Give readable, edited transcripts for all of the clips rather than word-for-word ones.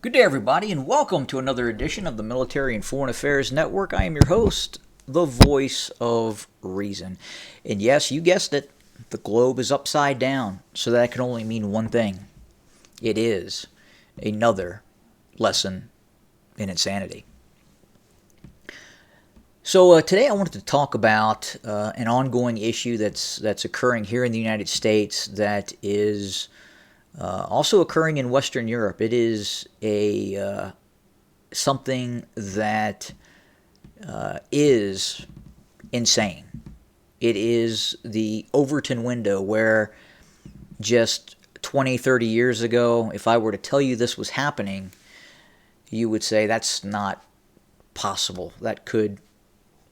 Good day, everybody, and welcome to another edition of the Military and Foreign Affairs Network. I am your host, the voice of reason. And yes, you guessed it, the globe is upside down, so that can only mean one thing. It is another lesson in insanity. So today I wanted to talk about an ongoing issue that's occurring here in the United States that is also occurring in Western Europe. It is a something that is insane. It is the Overton Window, where just 20, 30 years ago, if I were to tell you this was happening, you would say that's not possible. That could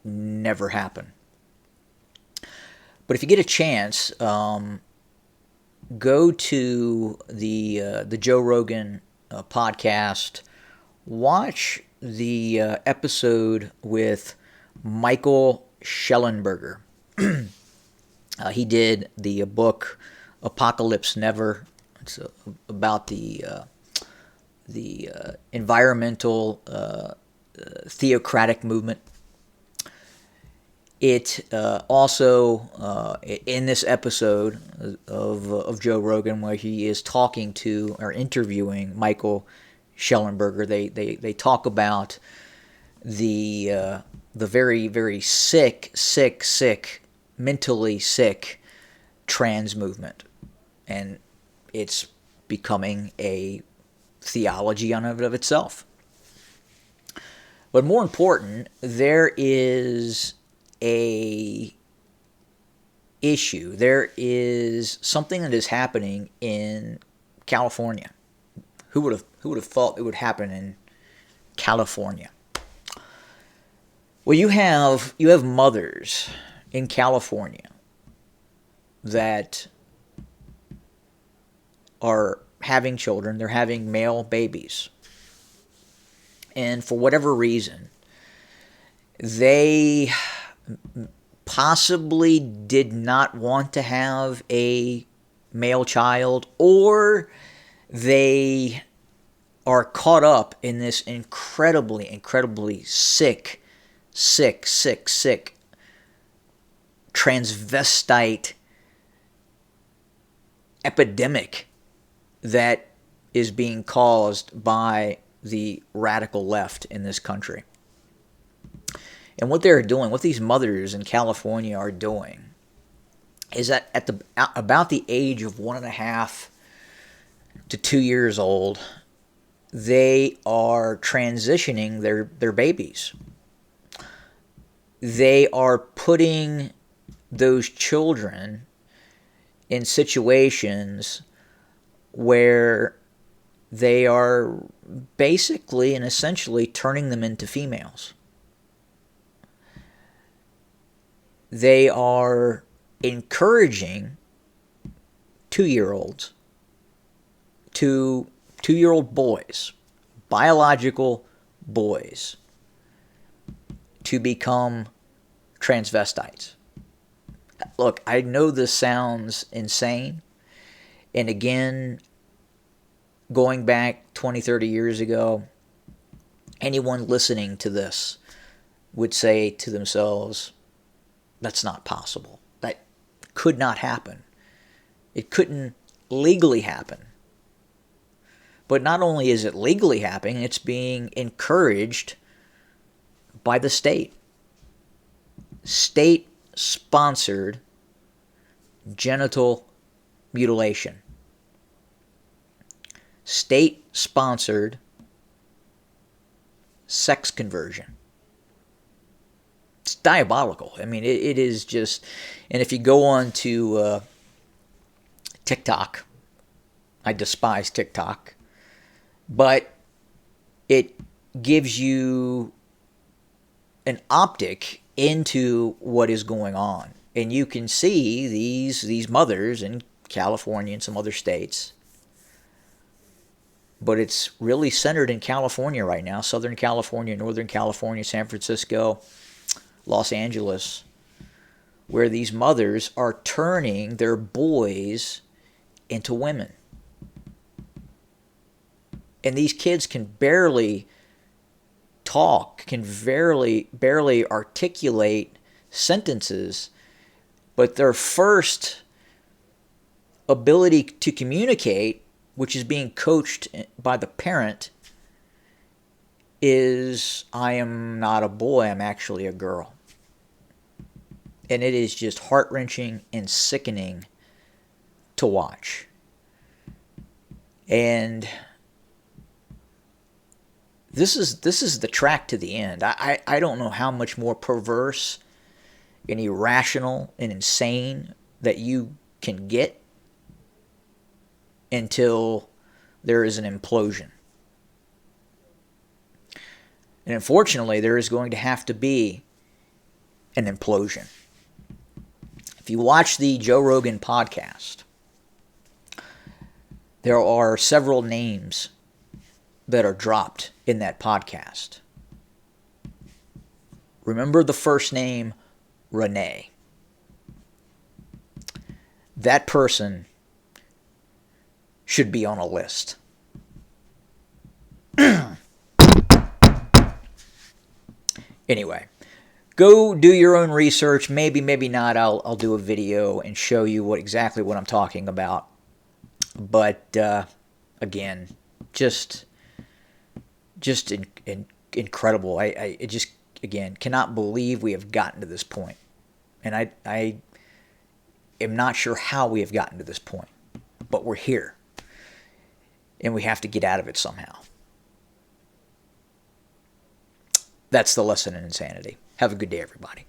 never happen. But if you get a chance, go to the Joe Rogan podcast. Watch the episode with Michael Schellenberger. He did the book Apocalypse Never. It's about the environmental theocratic movement. It also, in this episode of Joe Rogan, where he is talking to or interviewing Michael Schellenberger, they talk about the very, very sick, mentally sick trans movement. And it's becoming a theology on and of itself. But more important, there is a issue. There is something that is happening in California. Who would have thought it would happen in California? Well, you have mothers in California that are having children. They're having male babies. And for whatever reason, they possibly did not want to have a male child, or they are caught up in this incredibly sick transvestite epidemic that is being caused by the radical left in this country. And what they're doing, what these mothers in California are doing, is that at about the age of 1.5 to 2 years old, they are transitioning their babies. They are putting those children in situations where they are basically and essentially turning them into females. They are encouraging 2-year-olds, two-year-old boys, biological boys, to become transvestites. Look, I know this sounds insane. And again, going back 20, 30 years ago, anyone listening to this would say to themselves, that's not possible. That could not happen. It couldn't legally happen. But not only is it legally happening, it's being encouraged by the state. State-sponsored genital mutilation. State-sponsored sex conversion. It's diabolical. I mean, it is just... And if you go on to TikTok, I despise TikTok, but it gives you an optic into what is going on. And you can see these mothers in California and some other states. But it's really centered in California right now. Southern California, Northern California, San Francisco, Los Angeles, where these mothers are turning their boys into women. And these kids can barely talk, can barely articulate sentences, but their first ability to communicate, which is being coached by the parent, is, I am not a boy, I'm actually a girl. And it is just heart-wrenching and sickening to watch. And this is the track to the end. I don't know how much more perverse and irrational and insane that you can get until there is an implosion. And unfortunately, there is going to have to be an implosion. If you watch the Joe Rogan podcast, there are several names that are dropped in that podcast. Remember the first name, Renee. That person should be on a list. Anyway, go do your own research. Maybe not. I'll do a video and show you exactly what I'm talking about. But again, just incredible. I just, again, cannot believe we have gotten to this point. And I am not sure how we have gotten to this point. But we're here. And we have to get out of it somehow. That's the lesson in insanity. Have a good day, everybody.